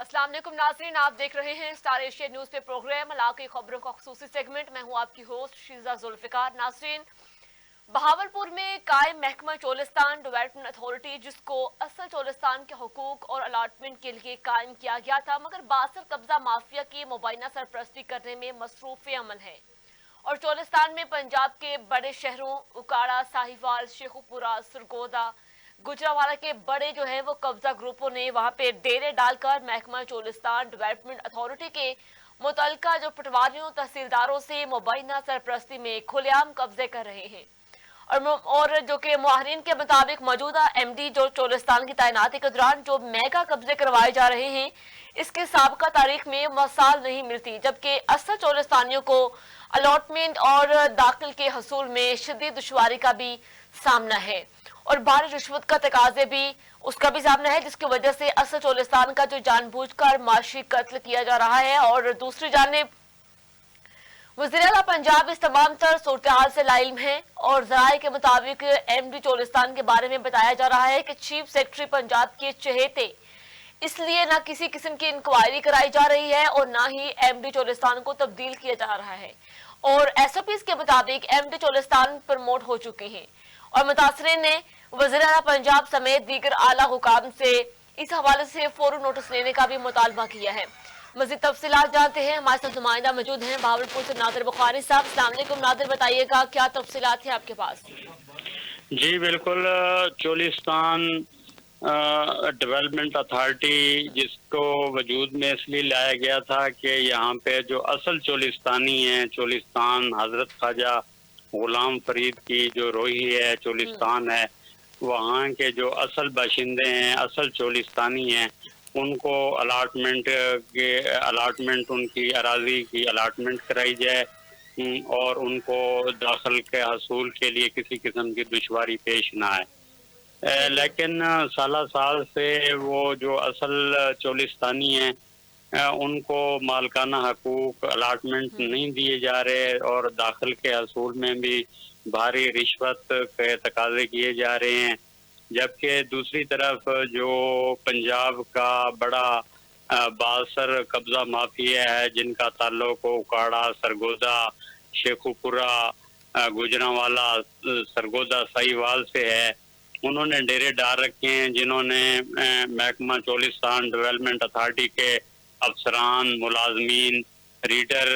अस्सलाम वालेकुम नाज़रीन, आप देख रहे हैं स्टार एशिया न्यूज़ पे प्रोग्राम इलाके खबरों का खुसूसी सेगमेंट। मैं हूं आपकी होस्ट शीजा जुल्फिकार। नाज़रीन, बहावलपुर में कायम महकमा चोलिस्तान डेवलपमेंट अथॉरिटी, जिसको असल चोलिस्तान के हुकूक और अलाटमेंट के लिए कायम किया गया था, मगर बासर कब्जा माफिया की मुबैना सरपरस्ती करने में मसरूफ अमल है और चोलिस्तान में पंजाब के बड़े शहरों उकाड़ा, साहिवाल, शेखुपुरा, सरगोदा, गुजरावाला के बड़े जो है वो कब्जा ग्रुपों ने वहां पे डेरे डालकर महकमा चोलिस्तान डेवलपमेंट अथॉरिटी के मुतलका जो पटवारियों तहसीलदारों से मुबैना सरपरस्ती में खुलेआम कब्जे कर रहे हैं। और जो कि मुआहरीन के मुताबिक मौजूदा एमडी जो चोलिस्तान की तैनाती के दौरान जो मेगा कब्जे करवाए जा रहे हैं, इसके साबका तारीख में मसाल नहीं मिलती, जबकि असल चोलिस्तानियों को अलॉटमेंट और दाखिल के हसूल में शदीद दुश्वारी का भी सामना है और भारी रिश्वत का तकाजे भी उसका भी सामना है, जिसकी वजह से असल चोलिस्तान का जो जानबूझकर माशी कत्ल किया जा रहा है। और दूसरी जानिब वज़ीर-ए-आला पंजाब इस तमाम तर सूरत-ए-हाल से लाइल्म है और ज़राए के मुताबिक एमडी चोलिस्तान के बारे में बताया जा रहा है कि चीफ सेक्रेटरी पंजाब के चहेते, इसलिए ना किसी किस्म की इंक्वायरी कराई जा रही है और ना ही एमडी चोलिस्तान को तब्दील किया जा रहा है और एसओपीज के मुताबिक एमडी चोलिस्तान प्रमोट हो चुके हैं और मुतासरीन ने वज़ीर-ए-आला पंजाब समेत दीगर आला हुकाम से इस हवाले से फौरन नोटिस लेने का भी मुतालबा किया है। मज़ीद तफसीलात जानते हैं, हमारे साथ नुमाइंदा मौजूद हैं बहावलपुर से नादिर बुखारी साहब। अस्सलाम वालेकुम नादिर, बताइएगा क्या तफसीलात है आपके पास? जी बिल्कुल, चोलिस्तान डेवलपमेंट अथॉरिटी जिसको वजूद में इसलिए लाया गया था कि यहाँ पे जो असल चोलिस्तानी हैं, चोलिस्तान हजरत ख्वाजा गुलाम फरीद की जो रोही है, चोलिस्तान है, वहाँ के जो असल बाशिंदे हैं, असल चोलिस्तानी हैं, उनको अलाटमेंट उनकी अराजी की अलाटमेंट कराई जाए और उनको दाखिल के हसूल के लिए किसी किस्म की दुश्वारी पेश ना आए। लेकिन साल से वो जो असल चोलिस्तानी हैं उनको मालकाना हकूक अलाटमेंट नहीं दिए जा रहे और दाखिल के हसूल में भी भारी रिश्वत के तकाजे किए जा रहे हैं। जबकि दूसरी तरफ जो पंजाब का बड़ा बासर कब्जा माफिया है, जिनका ताल्लुक उकाड़ा, सरगोदा, शेखुपुरा, गुजरावाला, सरगोदा, साहिवाल से है, उन्होंने डेरे डाल रखे हैं, जिन्होंने महकमा चोलिस्तान डेवलपमेंट अथॉरिटी के अफसरान, मुलाजमीन, रीडर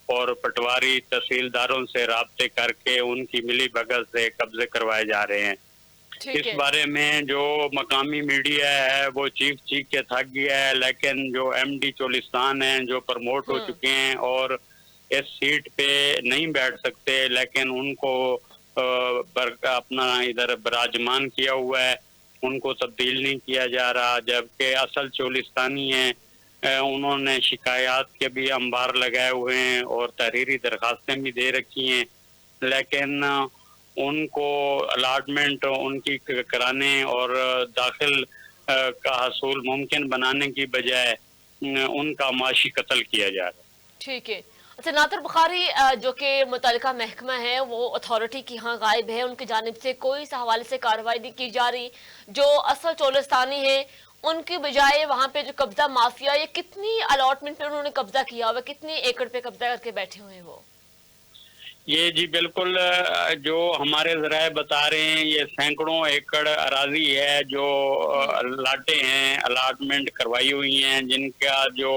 और पटवारी तहसीलदारों से राब्ते करके उनकी मिली भगत से कब्जे करवाए जा रहे हैं। इस बारे में जो मकामी मीडिया है वो चीख के थक गया है, लेकिन जो एमडी चोलिस्तान हैं जो प्रमोट हो चुके हैं और इस सीट पे नहीं बैठ सकते, लेकिन उनको अपना इधर विराजमान किया हुआ है, उनको तब्दील नहीं किया जा रहा। जबकि असल चोलिस्तानी हैं, उन्होंने शिकायत के भी अंबार लगाए हुए हैं और तहरीरी दरखास्तें भी दे रखी हैं, लेकिन उनको अलाटमेंट उनकी कराने और दाखिल का हसूल मुमकिन बनाने की बजाय उनका माशी कत्ल किया जा रहा है। ठीक है। अच्छा नादिर बुखारी, जो कि मुतलका महकमा है वो अथॉरिटी की यहाँ गायब है, उनकी जानिब से कोई इस हवाले से कार्रवाई नहीं की जा रही। जो असल चोलिस्तानी है उनकी बजाय वहाँ पे जो कब्जा माफिया, ये कितनी अलॉटमेंट पे उन्होंने कब्जा किया हुआ, कितनी एकड़ पे कब्जा करके बैठे हुए हैं वो? ये जी बिल्कुल जो हमारे ज़राए बता रहे हैं, ये सैकड़ों एकड़ अराजी है जो लाटे हैं, अलाटमेंट करवाई हुई हैं, जिनका जो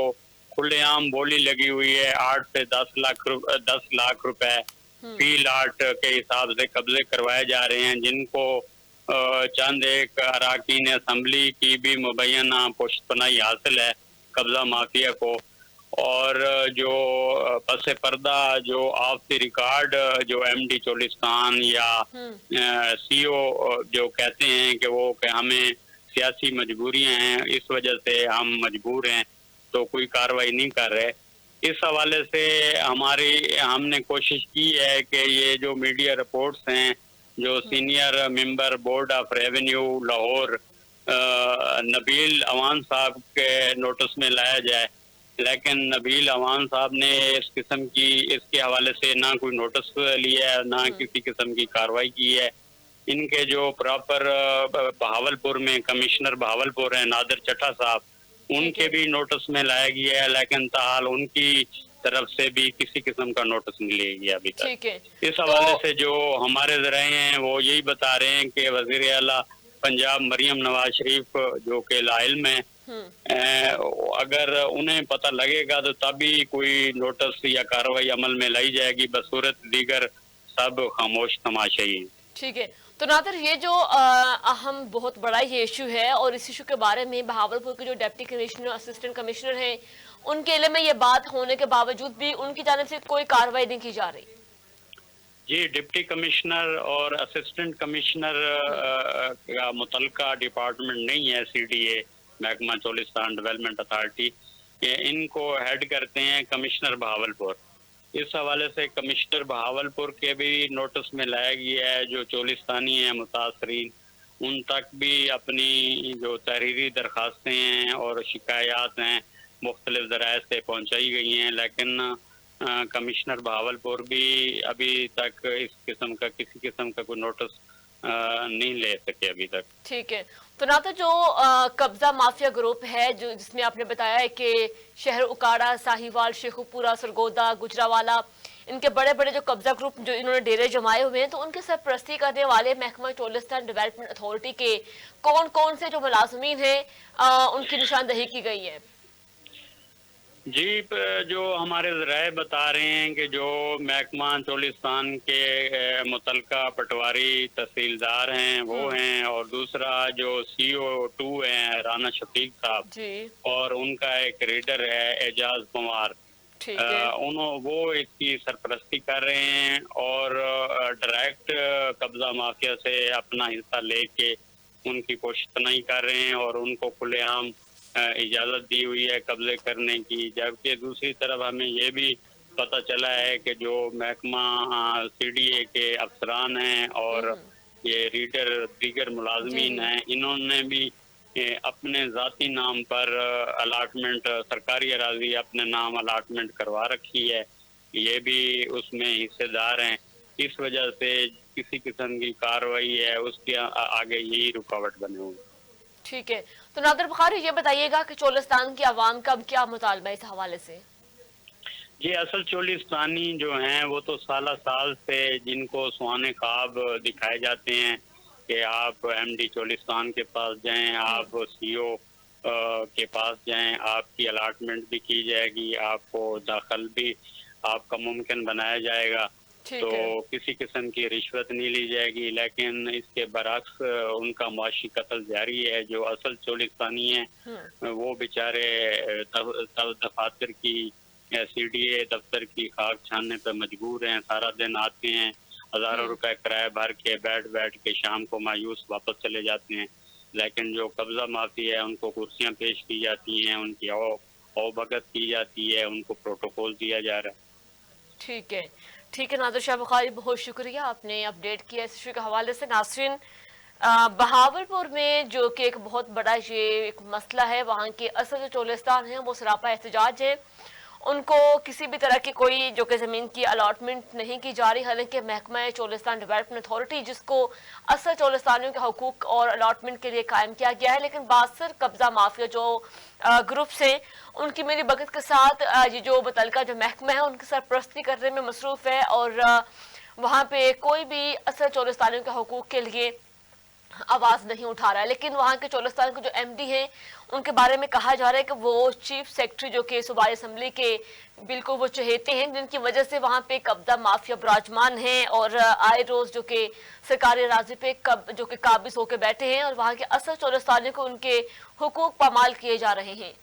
खुलेआम बोली लगी हुई है 8 से 10 लाख रुपए फी लाट के हिसाब से कब्जे करवाए जा रहे हैं, जिनको चंद एक अराकीन असम्बली की भी मुबैना पुष्टपनाही हासिल है कब्जा माफिया को। और जो पस पर्दा जो ऑफ द रिकॉर्ड जो एमडी चोलिस्तान या सीओ जो कहते हैं कि वो कि हमें सियासी मजबूरियां हैं, इस वजह से हम मजबूर हैं, तो कोई कार्रवाई नहीं कर रहे। इस हवाले से हमने कोशिश की है कि ये जो मीडिया रिपोर्ट्स हैं, जो senior member board of revenue Lahore Nabeel Awan साहब के नोटिस में लाया जाए, लेकिन नबील अवान साहब ने इस किस्म की इसके हवाले से ना कोई नोटिस लिया है, ना किसी किस्म की कार्रवाई की है। इनके जो प्रॉपर बहावलपुर में कमिश्नर बहावलपुर हैं नादिर चट्टा साहब, उनके भी नोटिस में लाया गया है, लेकिन ताहाल उनकी तरफ से भी किसी किस्म का नोटिस नहीं लिया गया अभी तक। ठीक है। इस तो हवाले से जो हमारे ज़राए हैं वो यही बता रहे हैं कि वज़ीर आला पंजाब मरियम नवाज शरीफ जो कि लाइल्म है, अगर उन्हें पता लगेगा तो तभी कोई नोटिस या कार्रवाई अमल में लाई जाएगी, बसूरत दीगर सब खामोश तमाशाई हैं। ठीक है। तो नादिर, ये जो अहम बहुत बड़ा ये इशू है और इस इशू के बारे में बहावलपुर के जो डिप्टी कमिश्नर असिस्टेंट कमिश्नर हैं उनके इल्म में ये बात होने के बावजूद भी उनकी जानिब से कोई कार्रवाई नहीं की जा रही। जी, डिप्टी कमिश्नर और असिस्टेंट कमिश्नर का मुतलका डिपार्टमेंट नहीं है सीडीए महकमा चोलिस्तान डेवलपमेंट अथॉरिटी, ये इनको हेड करते हैं कमिश्नर बहावलपुर। इस हवाले से कमिश्नर बहावलपुर के भी नोटिस में लाया गया है, जो चोलिस्तानी हैं मुतासरीन उन तक भी अपनी जो तहरीरी दरख्वास्तें हैं और शिकायत हैं मुख्तलिफ ज़राए से पहुँचाई गई हैं, लेकिन कमिश्नर बहावलपुर भी अभी तक इस किस्म का किसी किस्म का कोई नोटिस नहीं ले सके अभी तक। ठीक है। तो ना तो जो कब्जा माफिया ग्रुप है जो जिसमें आपने बताया है कि शहर उकाड़ा, साहिवाल, शेखुपुरा, सरगोदा, गुजरावाला, इनके बड़े बड़े जो कब्जा ग्रुप जो इन्होंने डेरे जमाए हुए हैं, तो उनके सरपरस्ती करने वाले महकमा चोलिस्तान डेवलपमेंट अथॉरिटी के कौन कौन से जो मुलाजमीन हैं उनकी निशानदही की गई है? जी, जो हमारे ज़राए बता रहे हैं कि जो महकमा चोलिस्तान के मुतलका पटवारी तहसीलदार हैं वो हैं, और दूसरा जो CO2 हैं राना शफीक साहब जी। और उनका एक रीडर है एजाज कुमार, ठीक है। वो इसकी सरपरस्ती कर रहे हैं और डायरेक्ट कब्जा माफिया से अपना हिस्सा लेके उनकी पोशतनाई कर रहे हैं और उनको खुलेआम इजाज़त दी हुई है कब्जे करने की। जबकि दूसरी तरफ हमें ये भी पता चला है कि जो महकमा CDA के अफसरान हैं और ये रीडर दीगर मुलाजमीन हैं, इन्होंने भी अपने ज़ाती नाम पर अलाटमेंट, सरकारी अराजी अपने नाम अलाटमेंट करवा रखी है, ये भी उसमें हिस्सेदार हैं। इस वजह से किसी किस्म की कार्रवाई है उसके आगे यही रुकावट बने हुए। ठीक है। तो नादिर बुखारी, ये बताइएगा कि चोलिस्तान की आवाम का अब क्या मुतालबा है इस हवाले से? जी, असल चोलिस्तानी जो हैं वो तो साल से जिनको सुहाने ख्वाब दिखाए जाते हैं कि आप MD चोलिस्तान के पास जाएं, आप CO के पास जाएं, आपकी अलाटमेंट भी की जाएगी, आपको दाखिल भी आपका मुमकिन बनाया जाएगा, तो किसी किस्म की रिश्वत नहीं ली जाएगी। लेकिन इसके बरक्स उनका मुआशी कत्ल जारी है। जो असल चोलिस्तानी हैं वो बेचारे दफातर की CDA दफ्तर की खाक छानने पर मजबूर हैं, सारा दिन आते हैं, हज़ारों रुपए किराया भर के बैठ के शाम को मायूस वापस चले जाते हैं। लेकिन जो कब्जा माफी है उनको कुर्सियां पेश की जाती हैं, उनकी औभगत की जाती है, उनको प्रोटोकॉल दिया जा रहा है। ठीक है। ठीक है नादिर शाह बुखारी, बहुत शुक्रिया, आपने अपडेट किया इस इशू के हवाले से। नासरीन, बहावलपुर में जो कि एक बहुत बड़ा ये एक मसला है, वहाँ के असल जो चोलिस्तान है वो सरापा एहतजाज है, उनको किसी भी तरह की कोई जो कि ज़मीन की अलॉटमेंट नहीं की जा रही। हालांकि महकमा चोलिस्तान डेवलपमेंट अथॉरिटी जिसको असल चोलिस्तानियों के हकूक़ और अलॉटमेंट के लिए कायम किया गया है, लेकिन बासर कब्जा माफिया जो ग्रुप्स हैं उनकी मेरी बगत के साथ ये जो मुतलका जो महकमा है उनकी सरपरस्ती करने में मसरूफ़ है और वहाँ पे कोई भी असल चोलिस्तानियों के हकूक़ के लिए आवाज़ नहीं उठा रहा है। लेकिन वहाँ के चोलिस्तान के जो MD हैं उनके बारे में कहा जा रहा है कि वो चीफ सेक्रेटरी जो कि सूबाई असम्बली के बिल्कुल वो चहेते हैं, जिनकी वजह से वहाँ पे कब्जा माफिया विराजमान हैं और आए रोज़ जो कि सरकारी राजी पे जो कि काबिज होकर बैठे हैं और वहाँ के असल चोलिस्तानियों को उनके हुकूक पामाल किए जा रहे हैं।